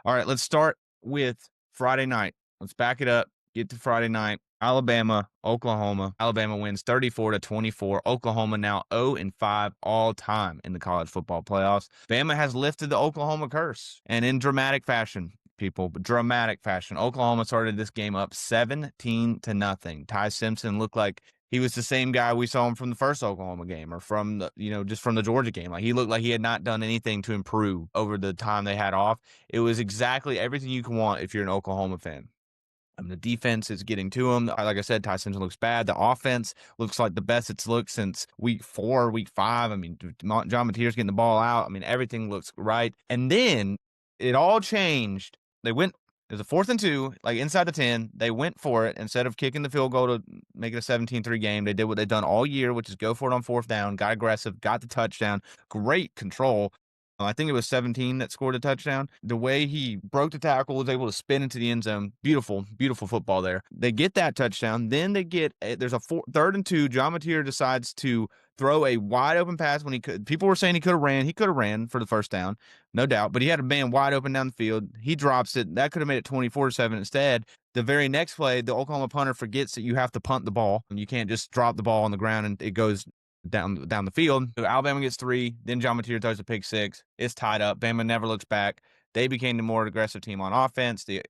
All right, let's start with Friday night. Let's back it up. Get to Friday night. Alabama, Oklahoma. Alabama wins 34-24. Oklahoma now 0-5 all time in the college football playoffs. Bama has lifted the Oklahoma curse, and in dramatic fashion, people, dramatic fashion. Oklahoma started this game up 17-0. Ty Simpson looked like he was the same guy we saw him from the first Oklahoma game or from the, just from the Georgia game. Like he looked like he had not done anything to improve over the time they had off. It was exactly everything you can want if you're an Oklahoma fan. The defense is getting to him. Like I said, Ty Simpson looks bad. The offense looks like the best it's looked since week 4, week 5. I mean, John Mateer's getting the ball out. I mean, everything looks right. And then it all changed. They went, it was a 4th and 2, like inside the 10. They went for it. Instead of kicking the field goal to make it a 17-3 game, they did what they've done all year, which is go for it on 4th down, got aggressive, got the touchdown, great control. I think it was 17 that scored a touchdown. The way he broke the tackle, was able to spin into the end zone. Beautiful, beautiful football there. They get that touchdown. Then they get, there's a 3rd and 2. John Mateer decides to throw a wide open pass when he could. People were saying he could have ran. He could have ran for the first down, no doubt. But he had a man wide open down the field. He drops it. That could have made it 24-7 instead. The very next play, the Oklahoma punter forgets that you have to punt the ball. And you can't just drop the ball on the ground and it goes down the field. So Alabama gets 3. Then John Mateer throws a pick 6. It's tied up. Bama never looks back. They became the more aggressive team on offense. The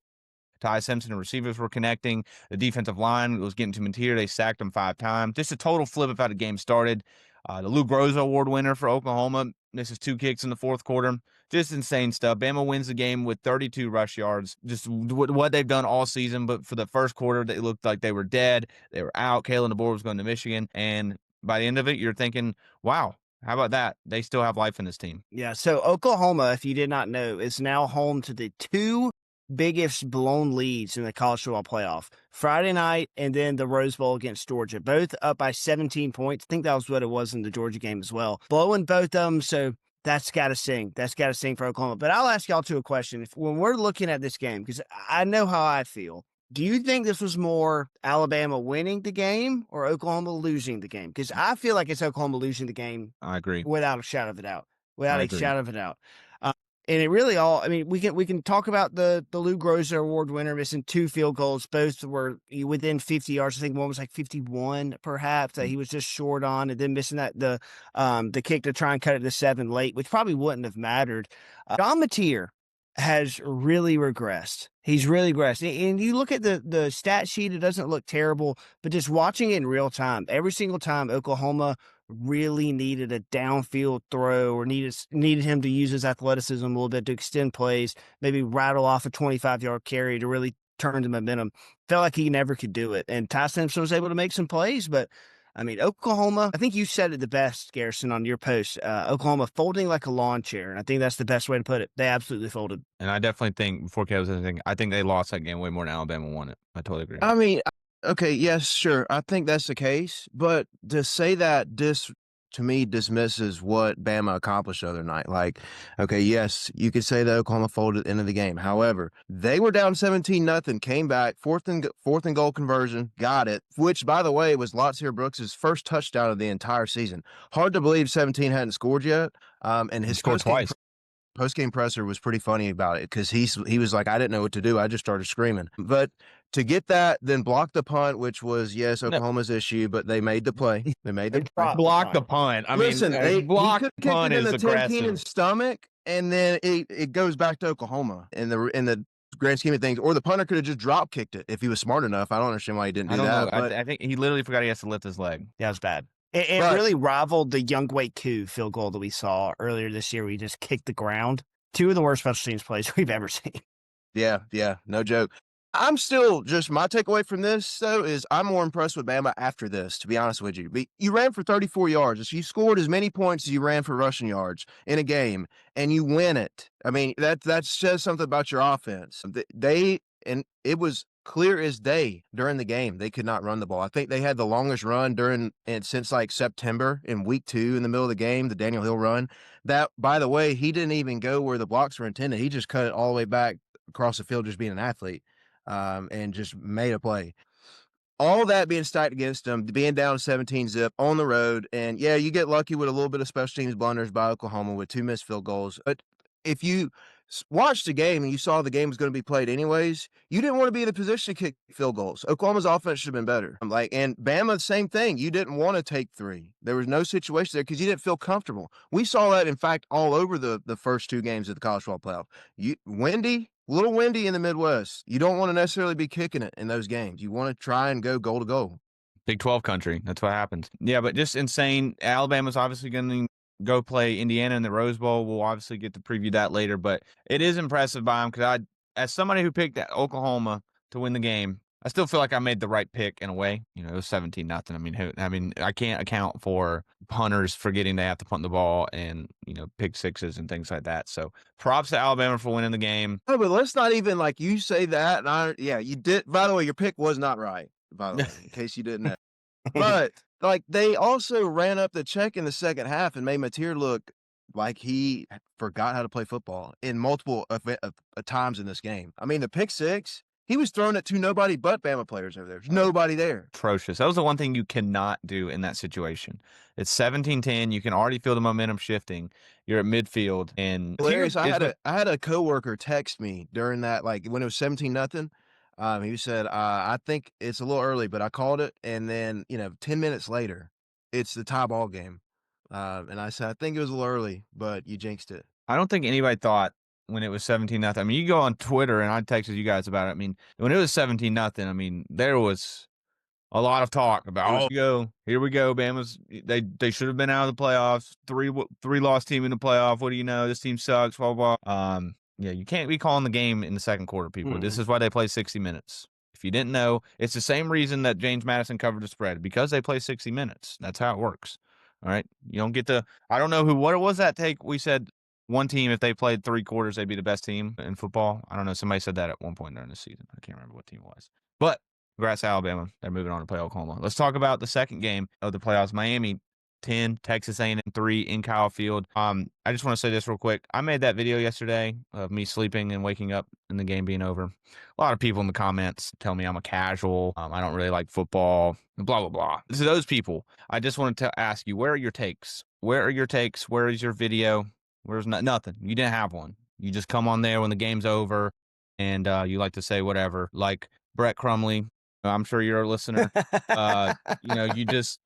Ty Simpson and receivers were connecting. The defensive line was getting to Mateer. They sacked him 5 times. Just a total flip of how the game started. The Lou Groza Award winner for Oklahoma misses 2 kicks in the 4th quarter. Just insane stuff. Bama wins the game with 32 rush yards. Just what they've done all season. But for the first quarter, they looked like they were dead. They were out. Kalen DeBoer was going to Michigan. And by the end of it, you're thinking, wow, how about that? They still have life in this team. Yeah, so Oklahoma, if you did not know, is now home to the 2 biggest blown leads in the college football playoff. Friday night and then the Rose Bowl against Georgia, both up by 17 points. I think that was what it was in the Georgia game as well. Blowing both of them, so that's got to sing. That's got to sing for Oklahoma. But I'll ask y'all a question. When we're looking at this game, because I know how I feel, do you think this was more Alabama winning the game or Oklahoma losing the game? Because I feel like it's Oklahoma losing the game. I agree. Without a shadow of a doubt. Shadow of a doubt. And it really all, I mean, we can talk about the Lou Groza Award winner missing 2 field goals. Both were within 50 yards. I think one was like 51, perhaps, that he was just short on, and then missing the kick to try and cut it to 7 late, which probably wouldn't have mattered. John Mateer has really regressed. He's really regressed. And you look at the stat sheet, it doesn't look terrible, but just watching it in real time, every single time Oklahoma really needed a downfield throw or needed him to use his athleticism a little bit to extend plays, maybe rattle off a 25-yard carry to really turn the momentum. Felt like he never could do it. And Ty Simpson was able to make some plays, but I mean, Oklahoma, I think you said it the best, Garrison, on your post. Oklahoma folding like a lawn chair, and I think that's the best way to put it. They absolutely folded. And I definitely think, before Kev says anything, I think they lost that game way more than Alabama won it. I totally agree. I mean, okay, yes, sure. I think that's the case. But to say that to me, dismisses what Bama accomplished the other night. Like, okay, yes, you could say that Oklahoma folded at the end of the game. However, they were down 17-0, came back, fourth and goal conversion, got it, which, by the way, was Latsier Brooks' first touchdown of the entire season. Hard to believe 17 hadn't scored yet. And his scored twice. Post-game presser was pretty funny about it because he was like, I didn't know what to do. I just started screaming. But to get that, then block the punt, which was, yes, Oklahoma's issue, but they made the play. They made the play. Block the punt. I Listen, mean, block he punt kicked it in is the aggressive. Tim Keenan stomach, and then it goes back to Oklahoma in the grand scheme of things. Or the punter could have just drop kicked it if he was smart enough. I don't understand why he didn't do that. But I think he literally forgot he has to lift his leg. Yeah, it was bad. It really rivaled the Youngway Koo field goal that we saw earlier this year where he just kicked the ground. 2 of the worst special teams plays we've ever seen. Yeah, no joke. I'm still my takeaway from this, though, is I'm more impressed with Bama after this, to be honest with you. You ran for 34 yards. You scored as many points as you ran for rushing yards in a game, and you win it. I mean, that says something about your offense. And it was clear as day during the game they could not run the ball. I think they had the longest run since like September in week 2 in the middle of the game, the Daniel Hill run. That, by the way, he didn't even go where the blocks were intended. He just cut it all the way back across the field just being an athlete. And just made a play. All that being stacked against them, being down 17-zip on the road, and yeah, you get lucky with a little bit of special teams blunders by Oklahoma with 2 missed field goals. But if you watched the game and you saw the game was going to be played anyways, you didn't want to be in a position to kick field goals. Oklahoma's offense should have been better. And Bama, same thing. You didn't want to take 3. There was no situation there because you didn't feel comfortable. We saw that, in fact, all over the first 2 games of the college football playoff. A little windy in the Midwest. You don't want to necessarily be kicking it in those games. You want to try and go goal to goal. Big 12 country. That's what happens. Yeah, but just insane. Alabama's obviously going to go play Indiana in the Rose Bowl. We'll obviously get to preview that later, but it is impressive by them because as somebody who picked Oklahoma to win the game, I still feel like I made the right pick in a way. You know, it was 17-0. I mean, I can't account for punters forgetting they have to punt the ball and, you know, pick sixes and things like that. So props to Alabama for winning the game. No, but let's not even you say that. And you did. By the way, your pick was not right, by the way, in case you didn't know. But they also ran up the check in the second half and made Mateer look like he forgot how to play football in multiple times in this game. I mean, the pick six, he was throwing it to nobody but Bama players over there. There's nobody there. Atrocious. That was the one thing you cannot do in that situation. It's 17-10. You can already feel the momentum shifting. You're at midfield. And hilarious. I had a coworker text me during that, when it was 17-0. He said, I think it's a little early, but I called it. And then, 10 minutes later, it's the tie ball game. And I said, I think it was a little early, but you jinxed it. I don't think anybody thought when it was 17-0. I mean, you go on Twitter, and I texted you guys about it. I mean, when it was 17-0, I mean, there was a lot of talk about, here we go, Bama's, they should have been out of the playoffs. Three loss team in the playoff. What do you know? This team sucks, blah, blah, blah. Yeah, you can't be calling the game in the second quarter, people. This is why they play 60 minutes. If you didn't know, it's the same reason that James Madison covered the spread, because they play 60 minutes. That's how it works. All right. You don't get to, I don't know what was that take? We said one team, if they played 3 quarters, they'd be the best team in football. I don't know. Somebody said that at one point during the season. I can't remember what team it was. But congrats to Alabama. They're moving on to play Oklahoma. Let's talk about the second game of the playoffs. Miami 10, Texas A&M 3 in Kyle Field. I just want to say this real quick. I made that video yesterday of me sleeping and waking up and the game being over. A lot of people in the comments tell me I'm a casual. I don't really like football, blah, blah, blah. To those people, I just wanted to ask you, where are your takes? Where are your takes? Where is your video? Where's nothing? You didn't have one. You just come on there when the game's over and you like to say whatever. Like Brett Crumley, I'm sure you're a listener.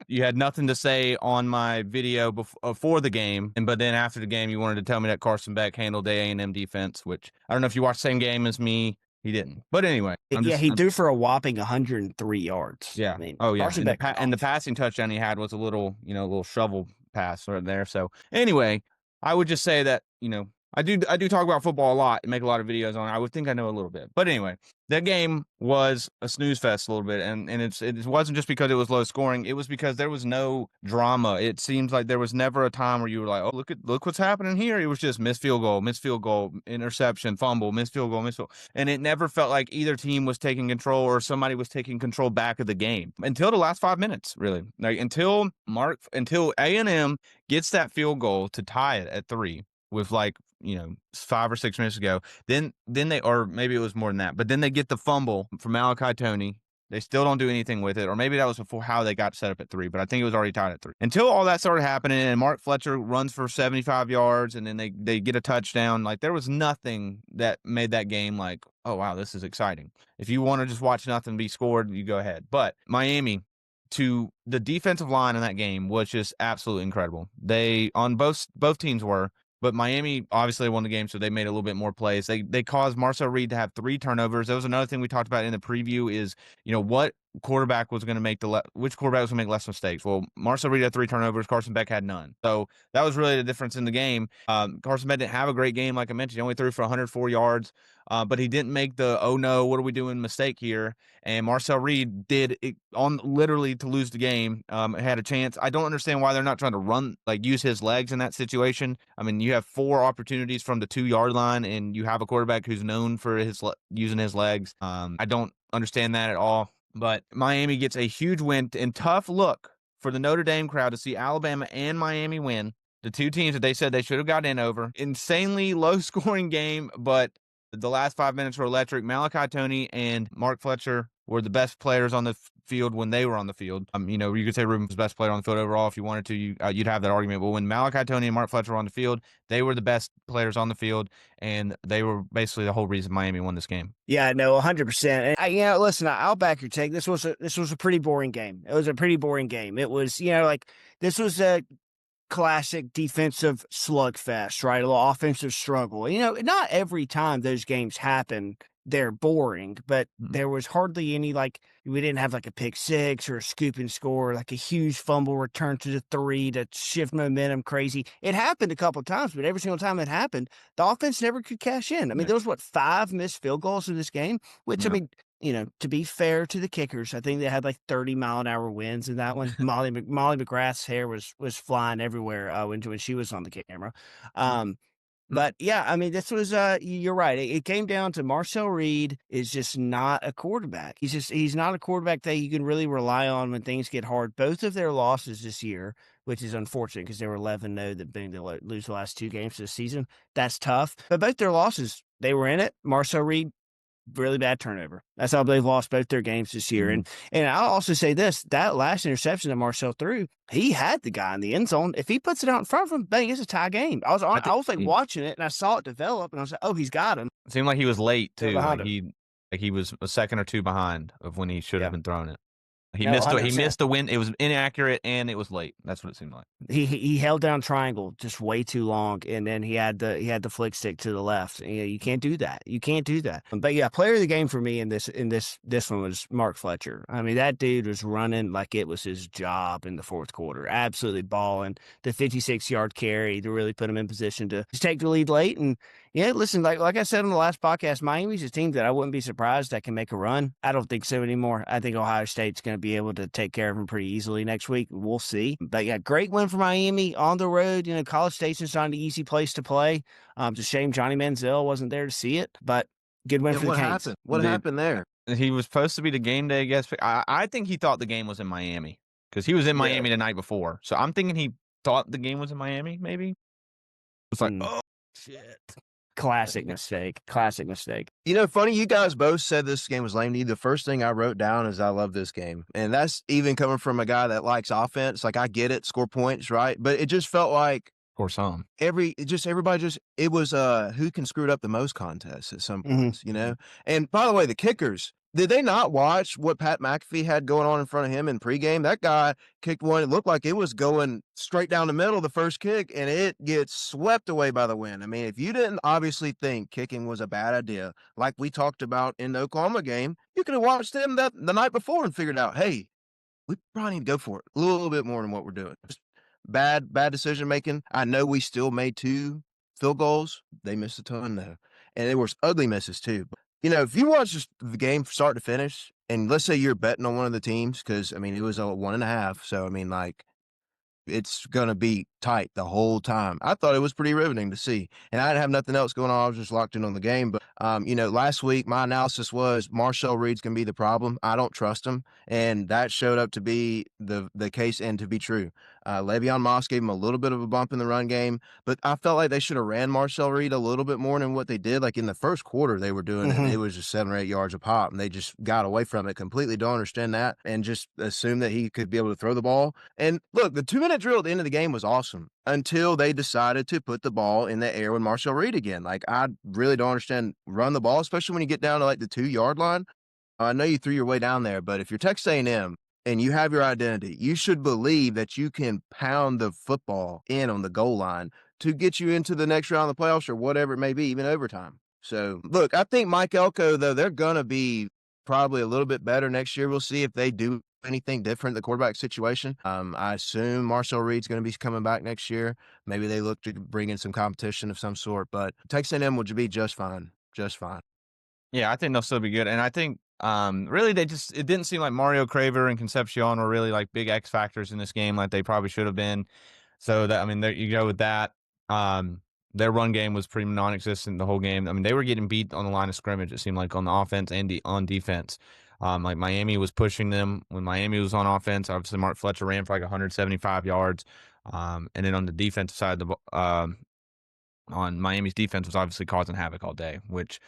You had nothing to say on my video before the game, but then after the game, you wanted to tell me that Carson Beck handled the A&M defense, which I don't know if you watched the same game as me. He didn't, but anyway. He threw for a whopping 103 yards. Yeah. I mean, Carson Beck, and the passing touchdown he had was a little shovel pass right there. So anyway, I would just say that I do talk about football a lot and make a lot of videos on it. I would think I know a little bit. But anyway, that game was a snooze fest a little bit. And it wasn't just because it was low scoring. It was because there was no drama. It seems like there was never a time where you were like, oh, look what's happening here. It was just missed field goal, interception, fumble, missed field goal. And it never felt like either team was taking control or somebody was taking control back of the game until the last 5 minutes, really. Like until A&M gets that field goal to tie it at 3 with 5 or 6 minutes ago, then they, or maybe it was more than that, but then they get the fumble from Malachi Toney. They still don't do anything with it, or maybe that was before how they got set up at 3, but I think it was already tied at 3. Until all that started happening, and Mark Fletcher runs for 75 yards, and then they get a touchdown. Like, there was nothing that made that game like, oh, wow, this is exciting. If you want to just watch nothing be scored, you go ahead. But Miami, to the defensive line in that game was just absolutely incredible. They, on both teams were, but Miami obviously won the game, so they made a little bit more plays. They caused Marcel Reed to have 3 turnovers. That was another thing we talked about in the preview is, what quarterback was going to make which quarterback was going to make less mistakes. Well, Marcel Reed had 3 turnovers. Carson Beck had none. So that was really the difference in the game. Carson Beck didn't have a great game, like I mentioned. He only threw for 104 yards, but he didn't make the, oh no, what are we doing mistake here? And Marcel Reed did it on literally to lose the game. Had a chance. I don't understand why they're not trying to use his legs in that situation. I mean, you have 4 opportunities from the 2-yard line, and you have a quarterback who's known for using his legs. I don't understand that at all. But Miami gets a huge win, and tough look for the Notre Dame crowd to see Alabama and Miami win. The 2 teams that they said they should have got in over. Insanely low-scoring game, but The last 5 minutes were electric. Malachi Tony and Mark Fletcher were the best players on the field when they were on the field. You could say Ruben was the best player on the field overall if you wanted to. You'd have that argument. But when Malachi Tony and Mark Fletcher were on the field, they were the best players on the field, and they were basically the whole reason Miami won this game. Yeah, no, 100%. And listen, I'll back your take. This was a pretty boring game. It was a pretty boring game. It was, this was a classic defensive slugfest, right? A little offensive struggle. Not every time those games happen, they're boring, but there was hardly any, we didn't have like a pick six or a scoop and score, like a huge fumble return to the 3 to shift momentum crazy. It happened a couple of times, but every single time it happened, the offense never could cash in. There was 5 missed field goals in this game, which, to be fair to the kickers, I think they had like 30-mile-an-hour winds in that one. Molly McGrath's hair was flying everywhere when she was on the camera. But yeah, this was you're right. It came down to Marcel Reed is just not a quarterback. He's not a quarterback that you can really rely on when things get hard. Both of their losses this year, which is unfortunate because they were 11-0, that being they lose the last 2 games this season. That's tough. But both their losses, they were in it. Marcel Reed, really bad turnover. That's how they've lost both their games this year. And I'll also say this, that last interception that Marcel threw, he had the guy in the end zone. If he puts it out in front of him, bang, it's a tie game. I was watching it and I saw it develop and I was like, oh, he's got him. It seemed like he was late too. He was a second or 2 behind of when he should have been throwing it. He missed the win. It was inaccurate and it was late. That's what it seemed like. He held down triangle just way too long, and then he had the flick stick to the left. You can't do that. You can't do that. But yeah, player of the game for me in this one was Mark Fletcher. That dude was running like it was his job in the fourth quarter. Absolutely balling. The 56-yard carry to really put him in position to take the lead late. And yeah, listen, like I said on the last podcast, Miami's a team that I wouldn't be surprised that can make a run. I don't think so anymore. I think Ohio State's going to be able to take care of them pretty easily next week. We'll see. But yeah, great win for Miami on the road. College Station's not an easy place to play. It's a shame Johnny Manziel wasn't there to see it, but good win for the Canes. What happened there? He was supposed to be the game day guest. I think he thought the game was in Miami because he was in Miami the night before. So I'm thinking he thought the game was in Miami, maybe. It's like, oh, shit. Classic mistake. Funny, you guys both said this game was lame to you. The first thing I wrote down is I love this game. And that's even coming from a guy that likes offense. Like, I get it, score points, right? But it just felt like or some. It was who can screw it up the most contest at some points, And by the way, the kickers, did they not watch what Pat McAfee had going on in front of him in pregame? That guy kicked one. It looked like it was going straight down the middle, the first kick, and it gets swept away by the wind. If you didn't obviously think kicking was a bad idea, like we talked about in the Oklahoma game, you could have watched them the night before and figured out, hey, we probably need to go for it a little bit more than what we're doing. Just bad decision making. I know we still made 2 field goals. They missed a ton though, and there was ugly misses too. If you watch just the game from start to finish, and let's say you're betting on one of the teams, because it was a 1.5, so it's going to be tight the whole time. I thought it was pretty riveting to see. And I didn't have nothing else going on. I was just locked in on the game. But, last week, my analysis was Marcel Reed's going to be the problem. I don't trust him. And that showed up to be the case and to be true. Le'Veon Moss gave him a little bit of a bump in the run game. But I felt like they should have ran Marcel Reed a little bit more than what they did. Like in the first quarter, they were doing it. It was just 7 or 8 yards a pop. And they just got away from it completely. Don't understand that. And just assume that he could be able to throw the ball. And look, the 2-minute drill at the end of the game was awesome until they decided to put the ball in the air with Marcel Reed again. Like, I really don't understand run the ball, especially when you get down to like the 2-yard line. I know you threw your way down there, but if you're Texas A&M and you have your identity, you should believe that you can pound the football in on the goal line to get you into the next round of the playoffs or whatever it may be, even overtime. So, look, I think Mike Elko, though, they're going to be probably a little bit better next year. We'll see if they do anything different, the quarterback situation. I assume Marcel Reed's going to be coming back next year. Maybe they look to bring in some competition of some sort, but Texas A&M will be just fine. Yeah, I think they'll still be good. And I think really it didn't seem like Mario Craver and Concepcion were really like big X factors in this game like they probably should have been. So that, there you go with that. Their run game was pretty non-existent the whole game. They were getting beat on the line of scrimmage, it seemed like, on the offense and on defense. Like Miami was pushing them when Miami was on offense. Obviously, Mark Fletcher ran for like 175 yards. And then on the defensive side, on Miami's defense was obviously causing havoc all day, which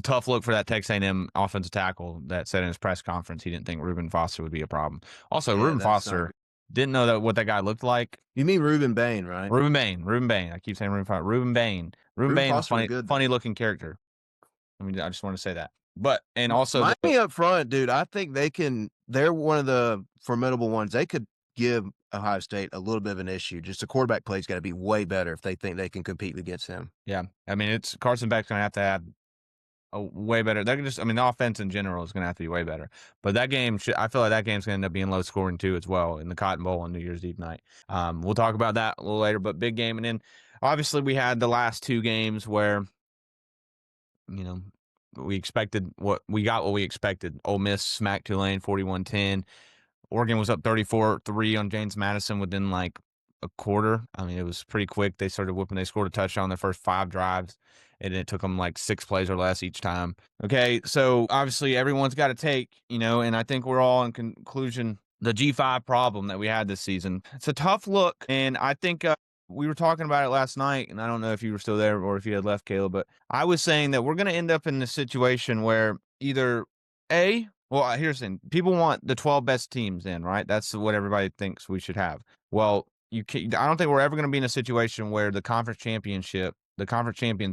tough look for that Texas A&M offensive tackle that said in his press conference he didn't think Reuben Foster would be a problem. Also, Yeah, Reuben that's not Foster good. didn't know what that guy looked like. You mean Reuben Bain, right? Reuben Bain. I keep saying Reuben Foster. Reuben Bain. Reuben Bain, Foster was good, funny looking character. I mean, I just want to say that. But and also Miami up front, dude, I think they're one of the formidable ones. They could give Ohio State a little bit of an issue. Just the quarterback play's got to be way better if they think they can compete against him. Yeah. I mean, it's Carson Beck's going to have a way better. They're just, I mean, the offense in general is going to have to be way better. But that game, I feel like that game's going to end up being low scoring too, as well, in the Cotton Bowl on New Year's Eve night. We'll talk about that a little later, but big game. And then obviously we had the last two games where, you know, we expected what we expected. Ole Miss smacked Tulane 41-10. Oregon was up 34-3 on James Madison within like a quarter. I mean, it was pretty quick. They started whooping. They scored a touchdown on their first 5 drives, and it took them like 6 plays or less each time. Okay, so obviously everyone's got to take, and I think we're all in conclusion the G5 problem that we had this season. It's a tough look, and I think we were talking about it last night, and I don't know if you were still there or if you had left, Caleb, but I was saying that we're going to end up in this situation where either A, well, here's the thing. People want the 12 best teams in, right? That's what everybody thinks we should have. Well, I don't think we're ever going to be in a situation where the conference champions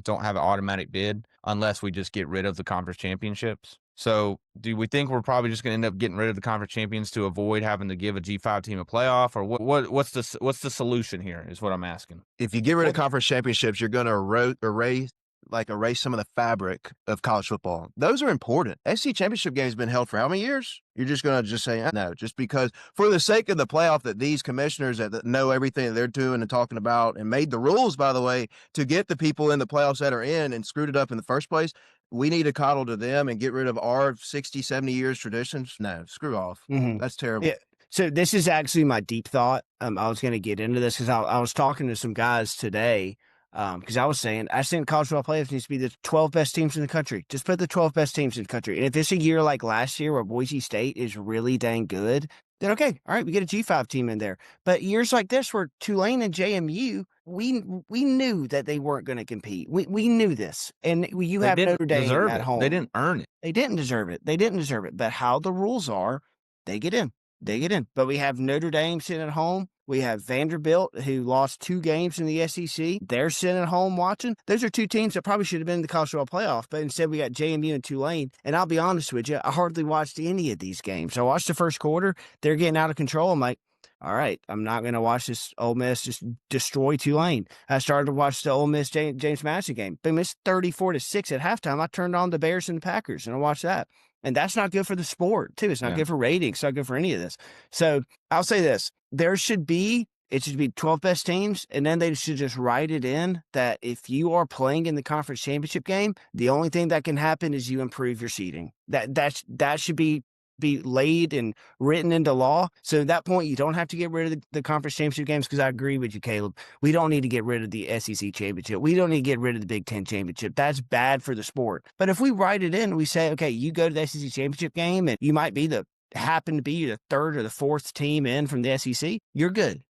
don't have an automatic bid unless we just get rid of the conference championships. So do we think we're probably just going to end up getting rid of the conference champions to avoid having to give a G5 team a playoff? Or what's the solution here is what I'm asking. If you get rid of conference championships, you're going to erase some of the fabric of college football. Those are important. SEC championship game has been held for how many years? You're just going to just say, no, just because for the sake of the playoff that these commissioners that know everything that they're doing and talking about and made the rules, by the way, to get the people in the playoffs that are in and screwed it up in the first place, we need to coddle to them and get rid of our 60, 70 years traditions. No, screw off. Mm-hmm. That's terrible. Yeah. So this is actually my deep thought. I was going to get into this because I was talking to some guys today because I think college football playoffs needs to be the 12 best teams in the country. Just put the 12 best teams in the country. And if it's a year like last year where Boise State is really dang good, then okay, all right, we get a G5 team in there. But years like this where Tulane and JMU, we knew that they weren't going to compete. We knew this. And you have Notre Dame at home. They didn't earn it. They didn't deserve it. But how the rules are, they get in. But we have Notre Dame sitting at home. We have Vanderbilt, who lost 2 games in the SEC. They're sitting at home watching. Those are 2 teams that probably should have been in the college football playoff, but instead we got JMU and Tulane. And I'll be honest with you, I hardly watched any of these games. I watched the first quarter. They're getting out of control. I'm like, all right, I'm not going to watch this Ole Miss just destroy Tulane. I started to watch the Ole Miss James Madison game. They missed 34-6 at halftime. I turned on the Bears and the Packers, and I watched that. And that's not good for the sport, too. It's not good for ratings. It's not good for any of this. So I'll say this. It should be 12 best teams, and then they should just write it in that if you are playing in the conference championship game, the only thing that can happen is you improve your seeding. That should be laid and written into law. So at that point, you don't have to get rid of the conference championship games because I agree with you, Caleb. We don't need to get rid of the SEC championship. We don't need to get rid of the Big Ten championship. That's bad for the sport. But if we write it in, we say, okay, you go to the SEC championship game and you might happen to be the 3rd or the 4th team in from the SEC, you're good.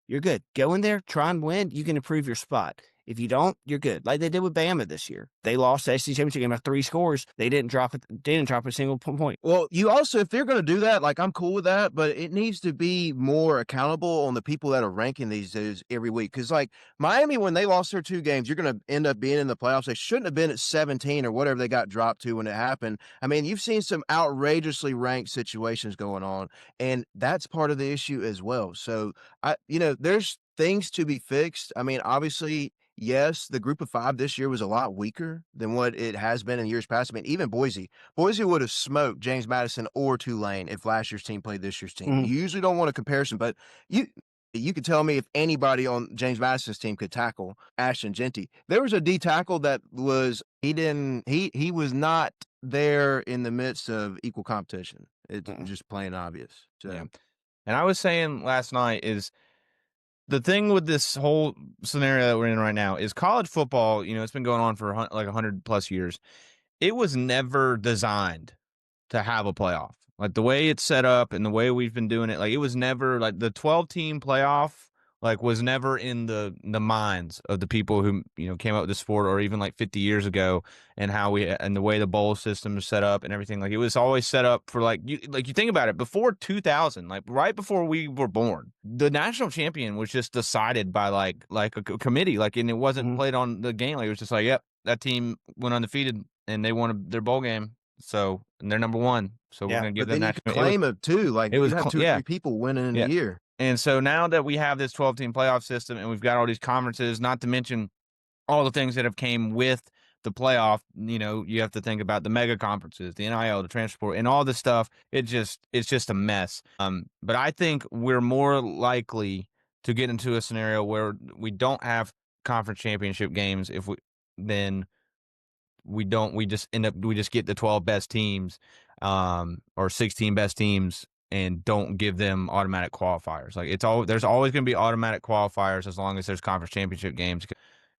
Go in there, try and win. You can improve your spot. If you don't, you're good. Like they did with Bama this year. They lost the SEC championship game by 3 scores. They didn't drop a single point. Well, you also, if they're going to do that, like I'm cool with that, but it needs to be more accountable on the people that are ranking these dudes every week. Because like Miami, when they lost their 2 games, you're going to end up being in the playoffs. They shouldn't have been at 17 or whatever they got dropped to when it happened. I mean, you've seen some outrageously ranked situations going on, and that's part of the issue as well. So there's things to be fixed. I mean, obviously, yes, the group of 5 this year was a lot weaker than what it has been in years past. I mean, even Boise would have smoked James Madison or Tulane if last year's team played this year's team. Mm-hmm. You usually don't want a comparison, but you could tell me if anybody on James Madison's team could tackle Ashton Genty. There was a D tackle that was he was not there in the midst of equal competition. It's just plain obvious. So. Yeah. And I was saying last night is the thing with this whole scenario that we're in right now is college football, it's been going on for like 100 plus years. It was never designed to have a playoff. Like the way it's set up and the way we've been doing it, like it was never like the 12-team playoff like was never in the minds of the people who came up with the sport, or even like 50 years ago, and how we and the way the bowl system is set up and everything. Like it was always set up for like you think about it, before 2000, like right before we were born, the national champion was just decided by like a committee, like, and it wasn't played on the game. Like it was just like, yep, that team went undefeated and they won their bowl game, so and they're number one, so we're gonna give But them then you national. could claim it too. Like It was you have 2 or 3 people winning in a year. And so now that we have this 12-team playoff system and we've got all these conferences, not to mention all the things that have came with the playoff, you have to think about the mega conferences, the NIL, the transport, and all this stuff. It's just a mess. But I think we're more likely to get into a scenario where we don't have conference championship games then we just get the 12 best teams, or 16 best teams, and don't give them automatic qualifiers. Like there's always going to be automatic qualifiers as long as there's conference championship games.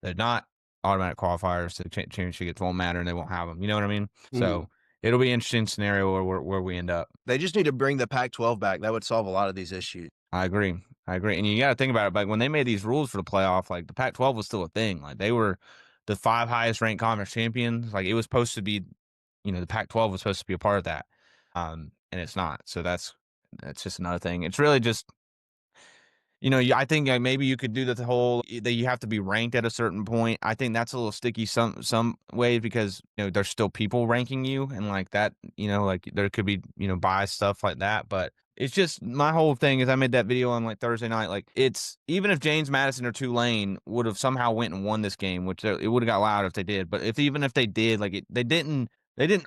They're not automatic qualifiers. The championship games won't matter and they won't have them. You know what I mean? So it'll be an interesting scenario where we end up. They just need to bring the Pac-12 back. That would solve a lot of these issues. I agree. And you got to think about it. Like when they made these rules for the playoff, like the Pac-12 was still a thing. Like they were the 5 highest ranked conference champions. Like it was supposed to be, the Pac-12 was supposed to be a part of that. And it's not. So that's just another thing. It's really just, I think maybe you could do the whole that you have to be ranked at a certain point. I think that's a little sticky some ways, because there's still people ranking you, and like that, like there could be biased stuff like that. But it's just, my whole thing is, I made that video on like Thursday night. Like it's, even if James Madison or Tulane would have somehow went and won this game, which it would have got loud if they did. But even if they did, like they didn't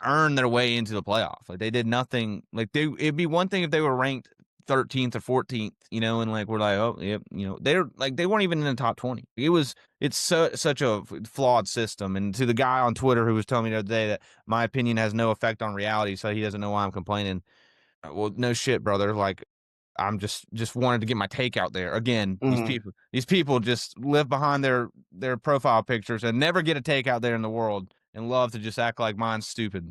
earn their way into the playoff. Like they did nothing. Like it'd be one thing if they were ranked 13th or 14th, and like we're like, oh, yep, they're like, they weren't even in the top 20. It's such a flawed system. And to the guy on Twitter who was telling me the other day that my opinion has no effect on reality, so he doesn't know why I'm complaining. Well, no shit, brother. Like I'm just wanted to get my take out there. Again, these people just live behind their profile pictures and never get a take out there in the world, and love to just act like mine's stupid.